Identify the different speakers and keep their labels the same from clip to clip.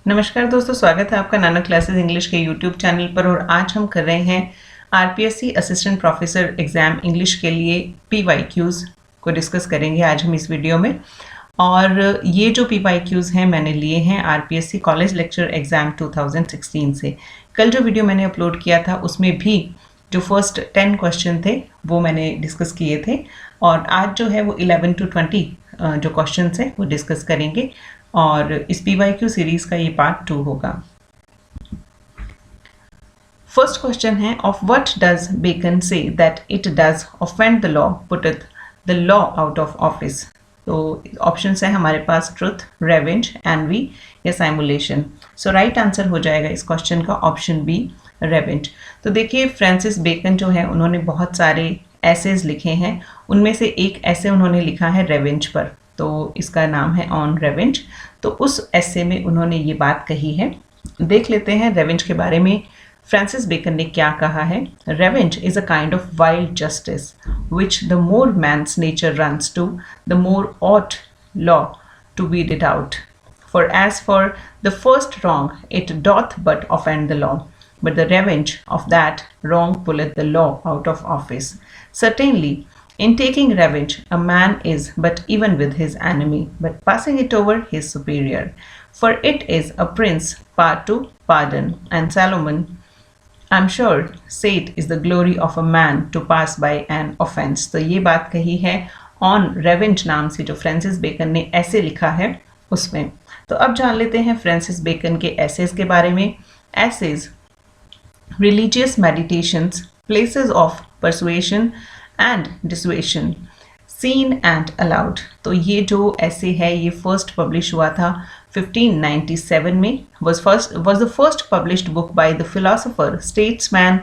Speaker 1: नमस्कार दोस्तों, स्वागत है आपका नाना क्लासेस इंग्लिश के यूट्यूब चैनल पर। और आज हम कर रहे हैं RPSC assistant professor exam English के लिए पीवाईक्यूज़ को डिस्कस करेंगे आज हम इस वीडियो में। और ये जो पीवाईक्यूज़ हैं मैंने लिए हैं आरपीएससी कॉलेज लेक्चर एग्ज़ाम 2016 से। कल जो वीडियो मैंने अपलोड किया था उसमें भी जो फर्स्ट 10 क्वेश्चन थे वो मैंने डिस्कस किए थे, और आज जो है वो 11 to 20 जो क्वेश्चन हैं वो डिस्कस करेंगे। और इस पीवाईक्यू सीरीज का ये पार्ट 2 होगा। फर्स्ट क्वेश्चन है, of what does Bacon say that it does offend the law putteth the law out of office. तो ऑप्शन है हमारे पास ट्रुथ, रेवेंज, एनवी या साइमुलेशन। सो राइट आंसर हो जाएगा इस क्वेश्चन का ऑप्शन बी, रेवेंज। तो देखिए फ्रांसिस बेकन जो है उन्होंने बहुत सारे एसेज लिखे हैं, उनमें से एक ऐसे उन्होंने लिखा है रेवेंज पर, तो इसका नाम है ऑन रेवेंज। तो उस एसे में उन्होंने ये बात कही है। देख लेते हैं रेवेंज के बारे में फ्रांसिस बेकन ने क्या कहा है। Revenge is a kind of wild justice which the more man's nature runs to the more ought law to weed it out. For as for the first wrong it doth but offend the law, but the revenge of that wrong pulleth the law out of office. Certainly, in taking revenge, a man is but even with his enemy, but passing it over his superior. For it is a prince part to pardon, and Solomon, I'm sure, said is the glory of a man to pass by an offense. तो ये बात कही है on revenge नाम से जो Francis bacon ने ऐसे लिखा है उसमें। तो अब जान लेते हैं फ्रांसिस बेकन के एसेज के बारे में। Essays religious meditations, places of persuasion and dissuasion, seen and allowed। तो ये जो ऐसे है ये फर्स्ट पब्लिश हुआ था 1597 में, was the first published book by the philosopher, statesman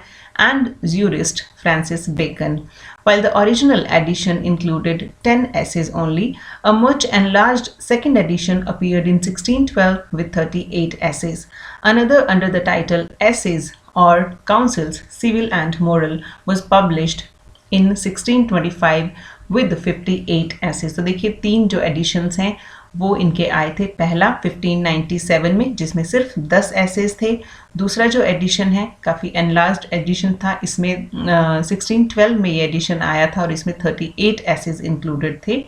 Speaker 1: and jurist Francis Bacon. While the original edition included 10 essays only, a much enlarged second edition appeared in 1612 with 38 essays. Another under the title Essays or Counsels, Civil and Moral, was published in 1625 with 58 essays। तो देखिए तीन जो editions हैं वो इनके आए थे। पहला 1597 में जिसमें सिर्फ 10 एसेज थे। दूसरा जो एडिशन है काफ़ी एनलार्ज्ड एडिशन था, इसमें 1612 में ये एडिशन आया था और इसमें 38 एसेज इंक्लूडेड थे।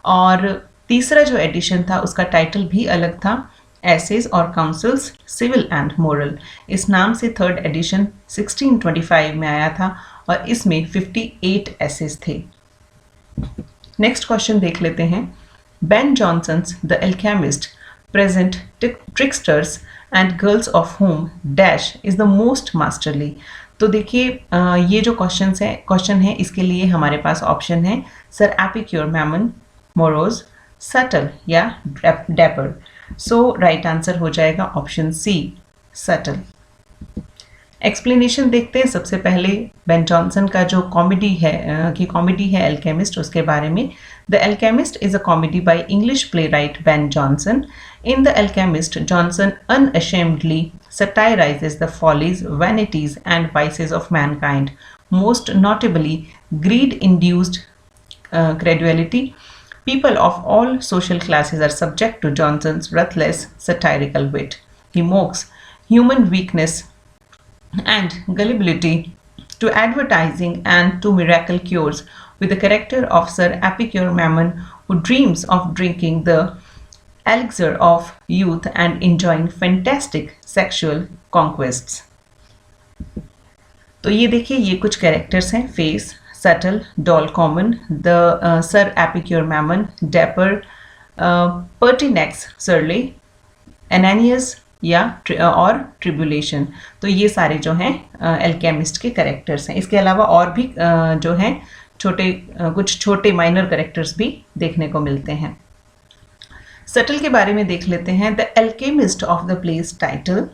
Speaker 1: और तीसरा जो एडिशन था उसका टाइटल भी अलग था, एसेज और काउंसिल्स, सिविल एंड मोरल। इस नाम से थर्ड एडिशन 1625 में आया था और इसमें 58 एसेज थे। नेक्स्ट क्वेश्चन देख लेते हैं। Ben Jonson's The Alchemist present tricksters and girls of whom dash is the most masterly। तो देखिए ये जो क्वेश्चन है इसके लिए हमारे पास ऑप्शन है sir Epicure, Memon, morose, subtle या डैपर। सो राइट आंसर हो जाएगा ऑप्शन सी, सटल। एक्सप्लेनेशन देखते हैं सबसे पहले बेन जॉनसन का जो कॉमेडी है एल्केमिस्ट, उसके बारे में। The alchemist is a comedy by English play right Ben Jonson. In the alchemist Johnson unashamedly satirizes the follies, vanities and vices of mankind, most notably greed-induced credulity. People of all social classes are subject to Johnson's ruthless satirical wit. He mocks human weakness and gullibility to advertising and to miracle cures with the character of Sir Epicure Mammon, who dreams of drinking the elixir of youth and enjoying fantastic sexual conquests। तो ये देखिए ये कुछ characters हैं, Face, Subtle, Dol Common, the Sir Epicure Mammon, Dapper, Pertinax, Surly, Ananias या और tribulation. तो ये सारे जो हैं एल्केमिस्ट के कैरेक्टर्स हैं। इसके अलावा और भी जो हैं कुछ छोटे माइनर कैरेक्टर्स भी देखने को मिलते हैं। सटल के बारे में देख लेते हैं। The Alchemist of the play's title,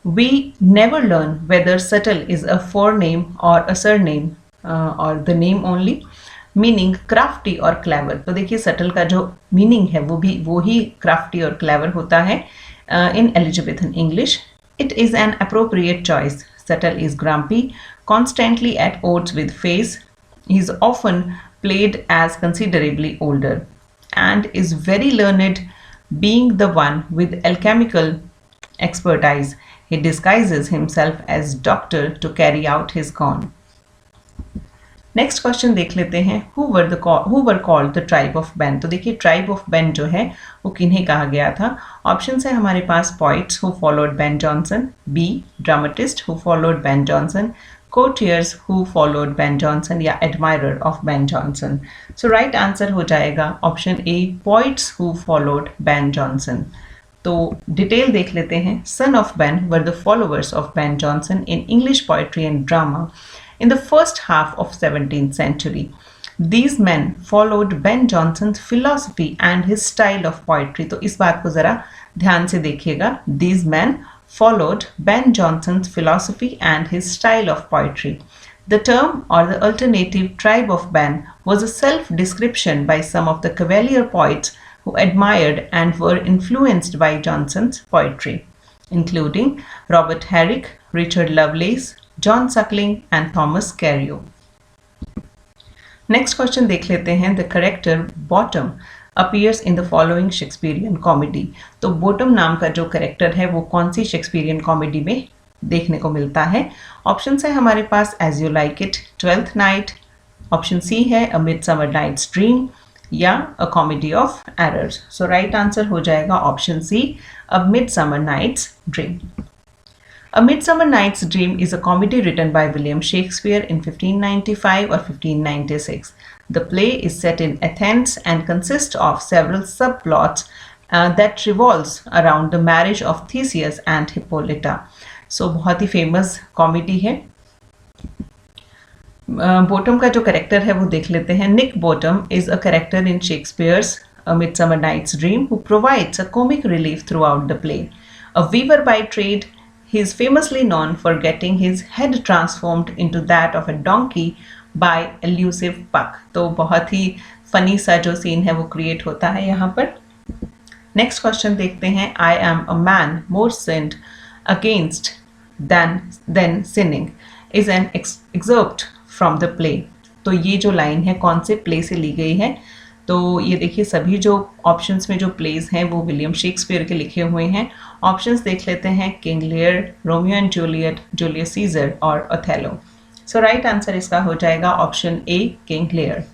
Speaker 1: we never learn whether Subtle is a forename और अ सरनेम और the name only, meaning crafty और क्लेवर। तो देखिए सटल का जो मीनिंग है वो ही क्राफ्टी और क्लेवर होता है। In Elizabethan English, it is an appropriate choice. Subtle is grumpy, constantly at odds with face. He is often played as considerably older and is very learned, being the one with alchemical expertise. He disguises himself as doctor to carry out his con. Next question देख लेते हैं who were called the tribe of Ben. तो देखिए tribe of Ben जो है वो किन्हें कहा गया था. ऑप्शन है हमारे पास poets who followed Ben Jonson, B dramatist who followed Ben Jonson, courtiers who followed Ben Jonson या admirer of Ben Jonson. So right answer हो जाएगा option A poets who followed Ben Jonson. तो detail देख लेते हैं. Son of Ben were the followers of Ben Jonson in English poetry and drama in the first half of 17th century. These men followed Ben Jonson's philosophy and his style of poetry. तो इस बात को ज़रा ध्यान से देखिएगा. These men followed Ben Jonson's philosophy and his style of poetry. The term or the alternative tribe of Ben was a self-description by some of the Cavalier poets who admired and were influenced by Jonson's poetry, including Robert Herrick, Richard Lovelace, John Suckling and Thomas Carreau. Next question देख लेते हैं. The character Bottom appears in the following Shakespearean comedy. तो Bottom नाम का जो character है वो कौन सी शेक्सपियरियन कॉमेडी में देखने को मिलता है. ऑप्शन है हमारे पास As You Like It, Twelfth Night, option C है A Midsummer Night's Dream या A Comedy of Errors. So right answer हो जाएगा option C A Midsummer Night's Dream. A Midsummer Night's Dream is a comedy written by William Shakespeare in 1595 or 1596. The play is set in Athens and consists of several subplots that revolves around the marriage of Theseus and Hippolyta. So बहुत ही famous comedy है. Bottom का जो character है वो देख लेते हैं. Nick Bottom is a character in Shakespeare's A Midsummer Night's Dream who provides a comic relief throughout the play. A weaver by trade, he is famously known for getting his head transformed into that of a donkey by elusive Puck. तो बहुत ही funny सा जो scene है वो create होता है यहाँ पर. नेक्स्ट क्वेश्चन देखते हैं. I am a man more sinned against than sinning is an excerpt from the play. तो ये जो लाइन है कौन से प्ले से ली गई है. तो ये देखिए सभी जो ऑप्शंस में जो प्लेज हैं वो विलियम शेक्सपियर के लिखे हुए हैं. ऑप्शंस देख लेते हैं. King Lear, Romeo and Juliet, Julius Caesar और ओथेलो. सो राइट आंसर इसका हो जाएगा option A King Lear.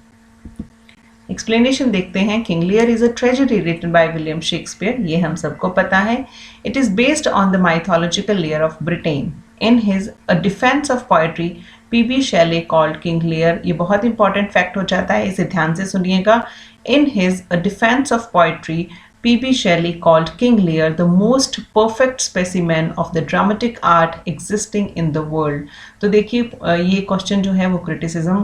Speaker 1: Explanation देखते हैं. King Lear is a tragedy written by William Shakespeare. ये हम सबको पता है. It is based on the mythological Leir of Britain. In his a defence of poetry P.B. Shelley called King Lear. ये बहुत important fact हो जाता है, इसे ध्यान से सुनिएगा. In his A Defense of Poetry, P.B. Shelley called King Lear the most perfect specimen of the dramatic art existing in the world. तो देखिए ये क्वेश्चन जो है वो क्रिटिसिज्म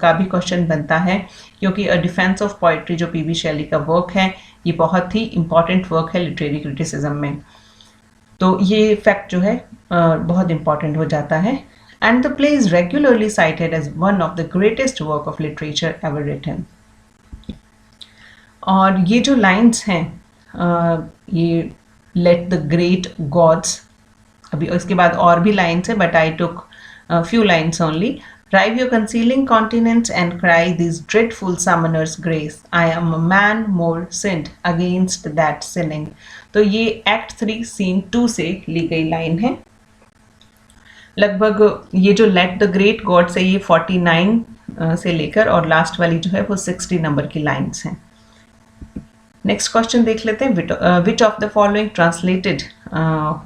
Speaker 1: का भी क्वेश्चन बनता है क्योंकि A Defense of Poetry जो P.B. Shelley का वर्क है ये बहुत ही इंपॉर्टेंट वर्क है लिटरेरी क्रिटिसिज्म में. तो ये फैक्ट जो है बहुत इंपॉर्टेंट हो जाता है. And the play is regularly cited as one of the greatest work of literature ever written. और ये जो लाइन्स हैं ये let the great gods, अभी इसके बाद और भी लाइन्स है but I took a few lines only. Rive your concealing continents and cry these dreadful summoners' grace. I am a man more sinned against that sinning. तो ये Act 3 Scene 2 से ली गई लाइन है. लगभग ये जो लेट द ग्रेट गॉड से ये 49 से लेकर और लास्ट वाली जो है वो 60 नंबर की लाइन्स हैं. नेक्स्ट क्वेश्चन देख लेते हैं. Which of the following translated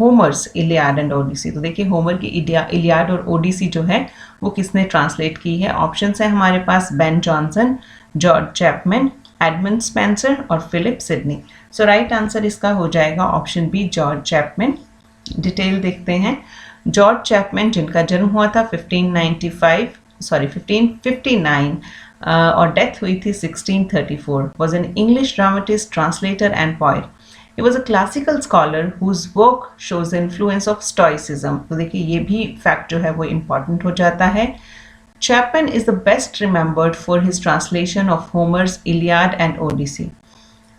Speaker 1: Homer's Iliad and Odyssey. तो देखिए होमर की इलियाड और ओडिसी जो है वो किसने ट्रांसलेट की है. ऑप्शंस है हमारे पास Ben Jonson, George Chapman, Edmund Spenser और Philip Sidney. So right answer इसका हो जाएगा option B George Chapman. Detail देखते हैं. जॉर्ज चैपमैन जिनका जन्म हुआ था 1559 और डेथ हुई थी 1634, was an English dramatist, translator and poet. He was a classical scholar whose work shows the influence of Stoicism. तो देखिए ये भी फैक्ट जो है वो इम्पॉर्टेंट हो जाता है. Chapman is the best remembered for his translation of Homer's Iliad and Odyssey.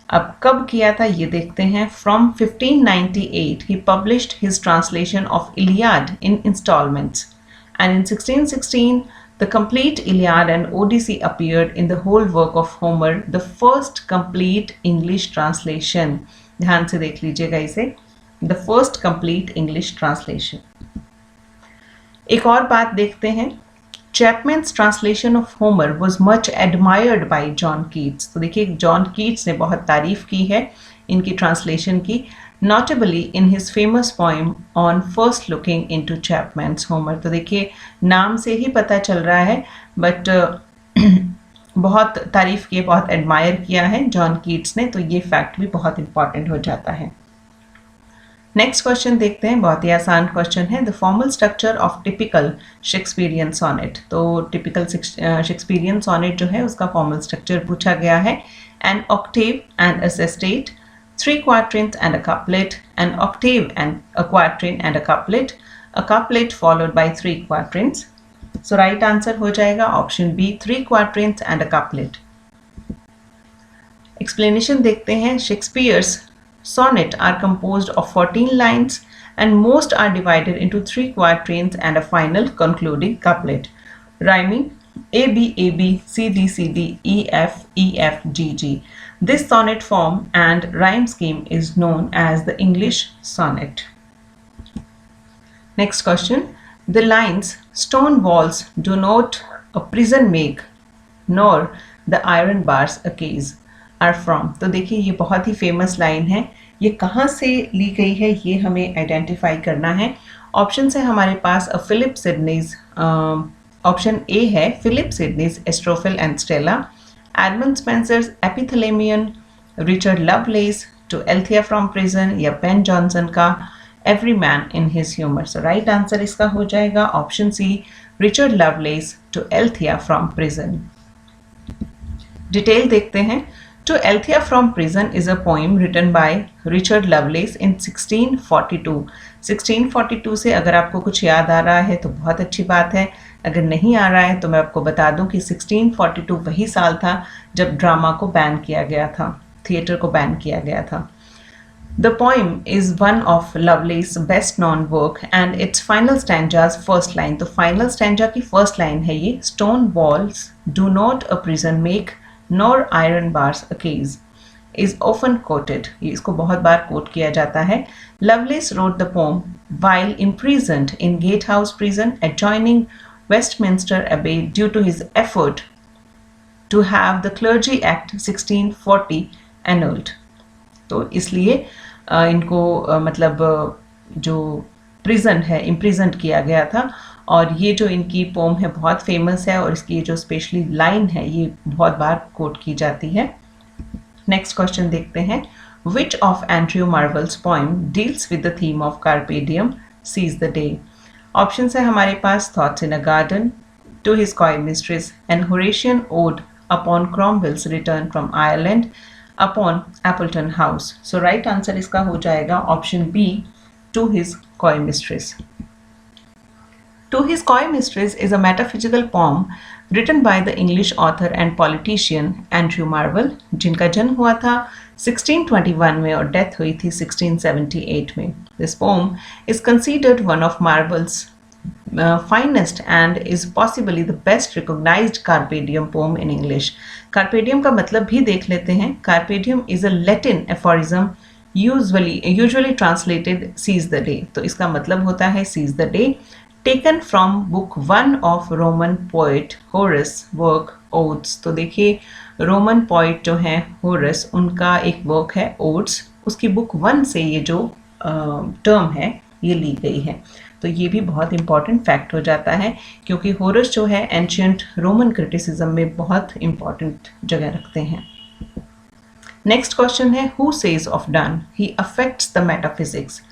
Speaker 1: अब कब किया था ये देखते हैं. From 1598 he published his translation of Iliad in installments, and in 1616 the complete Iliad and Odyssey appeared in the whole work of Homer, the first complete English translation. ध्यान से देख लीजिएगा इसे. The first complete English translation. एक और बात देखते हैं, Chapman's translation of Homer was much admired by John Keats. तो देखिए जॉन कीट्स ने बहुत तारीफ की है इनकी ट्रांसलेशन की, notably in his famous poem on first looking into Chapman's Homer. तो देखिए नाम से ही पता चल रहा है, बट बहुत तारीफ की, बहुत एडमायर किया है जॉन कीट्स ने, तो ये फैक्ट भी बहुत इंपॉर्टेंट हो जाता है। नेक्स्ट क्वेश्चन देखते हैं, बहुत ही आसान क्वेश्चन है। The formal structure of typical Shakespearean sonnet. तो टिपिकल शेक्सपियरियन सोनेट जो है उसका फॉर्मल स्ट्रक्चर पूछा गया है। An octave and a sestet, 3 quatrains and a couplet, an octave and a quatrain and a couplet followed by 3 quatrains. So right answer हो जाएगा option B, 3 quatrains and a couplet. Explanation देखते हैं, Shakespeare's sonnet are composed of 14 lines and most are divided into 3 quatrains and a final concluding couplet, rhyming A B A B C D C D E F E F G G. This sonnet form and rhyme scheme is known as the English sonnet. Next question. The lines stone walls do not a prison make, nor the iron bars a cage are from. तो देखिए ये बहुत ही famous line है, ये कहाँ से ली गई है ये हमें आइडेंटिफाई करना है। ऑप्शन है हमारे पास फिलिप सिडनीज, ऑप्शन ए है Philip Sidney's Astrophel and Stella, Edmund Spenser's Epithalamion, Richard Lovelace to Althea from prison, या बेन जॉनसन का every man in his humour. So right answer इसका हो जाएगा option C, Richard Lovelace to Althea from prison. Detail देखते हैं। To Althea from Prison is a poem written by Richard Lovelace in 1642. 1642 से अगर आपको कुछ याद आ रहा है तो बहुत अच्छी बात है, अगर नहीं आ रहा है तो मैं आपको बता दूं कि 1642 वही साल था जब ड्रामा को बैन किया गया था, थिएटर को बैन किया गया था। The poem is one of Lovelace's best known work and its final stanza's first line. तो final stanza की first line है ये, Stone walls do not a prison make, nor iron bars a cage, is often quoted. ये इसको बहुत बार coat किया जाता है। Lovelace wrote the poem while imprisoned in Gatehouse Prison adjoining Westminster Abbey due to his effort to have the Clergy Act 1640 annulled. तो इसलिए इनको मतलब जो प्रिजन है, इम्प्रिजन किया गया था, और ये जो इनकी पोम है बहुत फेमस है और इसकी जो स्पेशली लाइन है ये बहुत बार कोट की जाती है। नेक्स्ट क्वेश्चन देखते हैं, which of Andrew Marvell's poem deals with the theme of carpe diem, seize the day. Option है हमारे पास, thoughts in a garden, to his coy mistress, an Horatian ode upon Cromwell's return from Ireland, upon Appleton house. So right answer इसका हो जाएगा option B, to his coy mistress. To His Coy Mistress is a metaphysical poem written by the English author and politician Andrew Marvell, जिनका जन्म हुआ था 1621 में और death हुई थी 1678 में। This poem is considered one of Marvell's finest and is possibly the best recognized carpe diem poem in English. Carpe diem का मतलब भी देख लेते हैं। Carpe diem is a Latin aphorism usually translated seize the day. तो इसका मतलब होता है seize the day, taken from book 1 of Roman poet Horace work Odes. तो देखिए रोमन पोइट जो है होरस, उनका एक वर्क है ओड्स, उसकी बुक 1 से ये जो टर्म है ये ली गई है। तो ये भी बहुत इंपॉर्टेंट फैक्ट हो जाता है क्योंकि होरस जो है एंशियंट रोमन क्रिटिसिज्म में बहुत इंपॉर्टेंट जगह रखते हैं। नेक्स्ट क्वेश्चन है, who says of Donne he affects the metaphysics.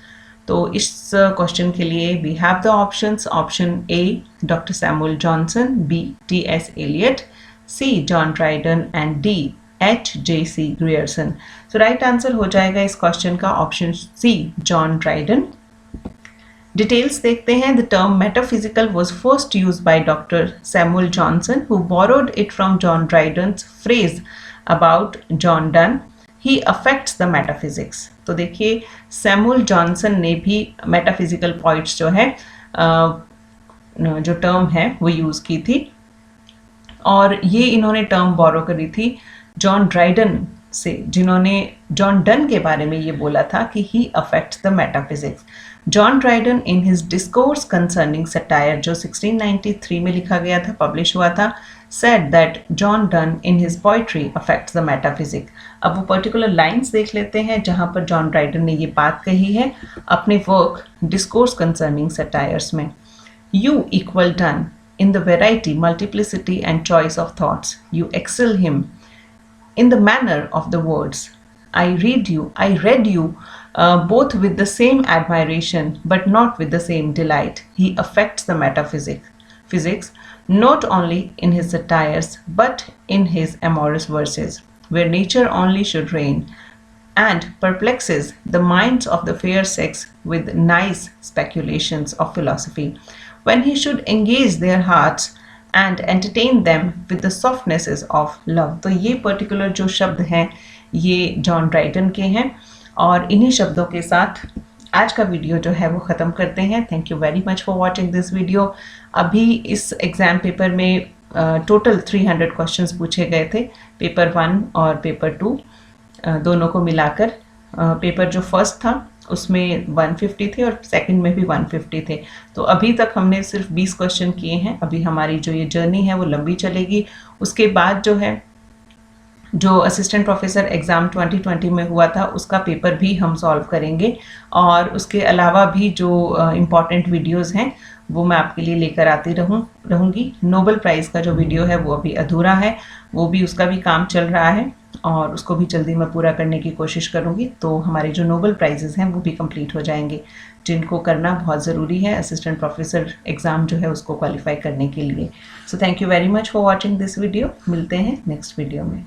Speaker 1: तो इस क्वेश्चन के लिए we have the options, option A doctor Samuel Johnson, B T S Eliot, C John Dryden and D H J C Grierson. So right answer हो जाएगा इस question का option C, John Dryden. Details देखते हैं। The term metaphysical was first use by doctor Samuel Johnson who borrowed it from John Dryden's phrase about John Donne, he affects the metaphysics. तो देखिए Samuel Johnson ने भी metaphysical points जो है जो term है वो यूज़ की थी और ये इन्होंने टर्म बोरो करी थी जॉन ड्राइडन से जिन्होंने जॉन डन के बारे में ये बोला था कि he affects the metaphysics. John Dryden in his discourse concerning satire जो 1693 में लिखा गया था, पब्लिश हुआ था, said that John Donne in his poetry affects the metaphysics। अब वो पर्टिकुलर लाइंस देख लेते हैं जहाँ पर जॉन ड्राइडन ने ये बात कही है अपने वर्क डिस्कोर्स कंसर्निंग सटायर्स में। You equal Donne in the variety, multiplicity and choice of thoughts. You excel him in the manner of the words. I read you both with the same admiration but not with the same delight. He affects the metaphysics not only in his satires but in his amorous verses, where nature only should reign, and perplexes the minds of the fair sex with nice speculations of philosophy, when he should engage their hearts and entertain them with the softnesses of love। तो ये particular जो शब्द हैं ये John Dryden के हैं और इन्हीं शब्दों के साथ आज का वीडियो जो है वो ख़त्म करते हैं। Thank you very much for watching this video. अभी इस एग्ज़ाम पेपर में टोटल 300 क्वेश्चंस पूछे गए थे, पेपर 1 और पेपर 2 दोनों को मिलाकर। पेपर जो फर्स्ट था उसमें 150 थे और सेकंड में भी 150 थे। तो अभी तक हमने सिर्फ 20 क्वेश्चन किए हैं। अभी हमारी जो ये जर्नी है वो लंबी चलेगी। उसके बाद जो है जो असिस्टेंट प्रोफेसर एग्ज़ाम 2020 में हुआ था उसका पेपर भी हम सॉल्व करेंगे और उसके अलावा भी जो इम्पॉर्टेंट वीडियोस हैं वो मैं आपके लिए लेकर आती रहूँगी। नोबेल प्राइज़ का जो वीडियो है वो अभी अधूरा है, वो भी उसका भी काम चल रहा है और उसको भी जल्दी मैं पूरा करने की कोशिश करूँगी। तो हमारे जो नोबेल प्राइजेज़ हैं वो भी कंप्लीट हो जाएंगे, जिनको करना बहुत ज़रूरी है असिस्टेंट प्रोफेसर एग्ज़ाम जो है उसको क्वालिफाई करने के लिए। So thank you very much for watching this video. मिलते हैं नेक्स्ट वीडियो में।